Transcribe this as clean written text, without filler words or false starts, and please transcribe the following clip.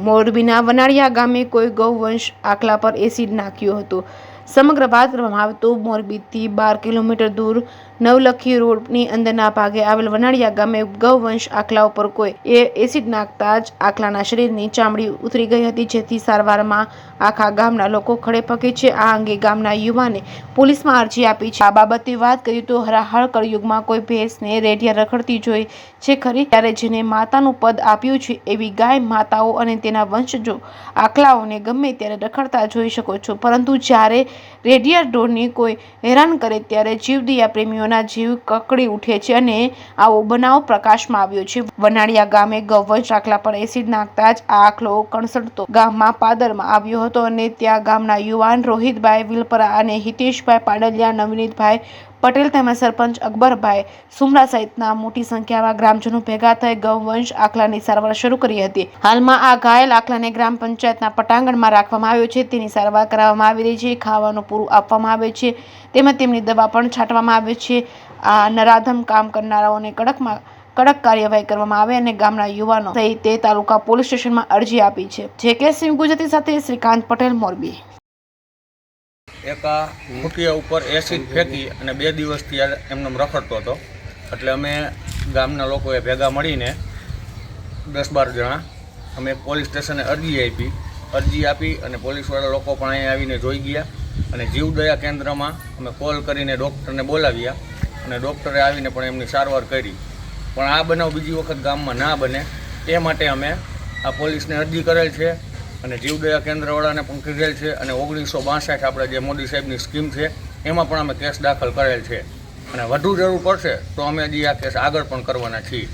મોરબીના વનાળિયા ગામે કોઈ ગૌવંશ આખલા પર એસિડ નાખ્યું હતું। સમગ્ર વાત કરવામાં આવે તો મોરબીથી 12 કિલોમીટર દૂર નવલખી રોડની અંદરના ભાગે આવેલ વનાળિયા ગામે ગૌવંશ આખલા ઉપર કોઈ એસિડ નાખતા જ આખલાના શરીરની ચામડી ઉતરી ગઈ હતી, જેથી સારવારમાં આખા ગામના લોકો ખડેપગે છે। આ અંગે ગામના યુવાને પોલીસમાં અરજી આપી છે। આ બાબતે વાત કરીએ તો હરાહર કળયુગમાં કોઈ ભેંસને રેડિયા રખડતી જોઈ છે ખરી, ત્યારે જેને માતાનું પદ આપ્યું છે એવી ગાય માતાઓ અને તેના વંશજો આખલાઓને ગમે ત્યારે રખડતા જોઈ શકો છો, પરંતુ જ્યારે રેડિયા ઢોરની કોઈ હેરાન કરે ત્યારે જીવદયા પ્રેમીઓના જીવ કકડી ઉઠે છે અને આવો બનાવ પ્રકાશમાં આવ્યો છે। વનાળિયા ગામે ગૌવંશ આખલા પર એસિડ નાખતા જ આ આખલો કણસડતો ગામમાં પાદરમાં આવ્યો હતો અને ત્યાં ગામના યુવાન રોહિતભાઈ વિલપરા અને હિતેશભાઈ પાડલિયા, નવનીતભાઈ પટેલ તેમજ સરપંચ અકબરભાઈ સુમરા સહિતના મોટી સંખ્યામાં ગ્રામજનો ભેગા થઈ ગૌવંશ આખલાની સારવાર શરૂ કરી હતી। હાલમાં આ ઘાયલ આખલાને ગ્રામ પંચાયતના પટાંગણમાં રાખવામાં આવ્યો છે, તેની સારવાર કરવામાં આવી રહી છે, ખાવાનું પૂરું આપવામાં આવે છે તેમજ તેમની દવા પણ છાંટવામાં આવે છે। આ નરાધમ કામ કરનારાઓને કડક કાર્યવાહી કરવામાં આવે અને ગામના યુવાનો સહિત તાલુકા પોલીસ સ્ટેશનમાં અરજી આપી છે। જે સિંહ ગુજરાતી સાથે શ્રીકાંત પટેલ, મોરબી। એક આ ખૂટિયા ઉપર એસિડ ફેંકી અને 2 દિવસથી એમને રખડતો હતો, એટલે અમે ગામના લોકોએ ભેગા મળીને 10-12 જણા અમે પોલીસ સ્ટેશને અરજી આપી અને પોલીસવાળા લોકો પણ અહીં આવીને જોઈ ગયા અને જીવદયા કેન્દ્રમાં અમે કોલ કરીને ડૉક્ટરને બોલાવ્યા અને ડૉક્ટરે આવીને પણ એમની સારવાર કરી। પણ આ બનાવ બીજી વખત ગામમાં ના બને એ માટે અમે આ પોલીસને અરજી કરેલ છે અને જીવદયા કેન્દ્રવાળાને પણ કીધેલ છે અને 1962 આપણે જે મોદી સાહેબની સ્કીમ છે એમાં પણ અમે કેસ દાખલ કરેલ છે અને વધુ જરૂર પડશે તો અમે હજી આ કેસ આગળ પણ કરવાના છીએ।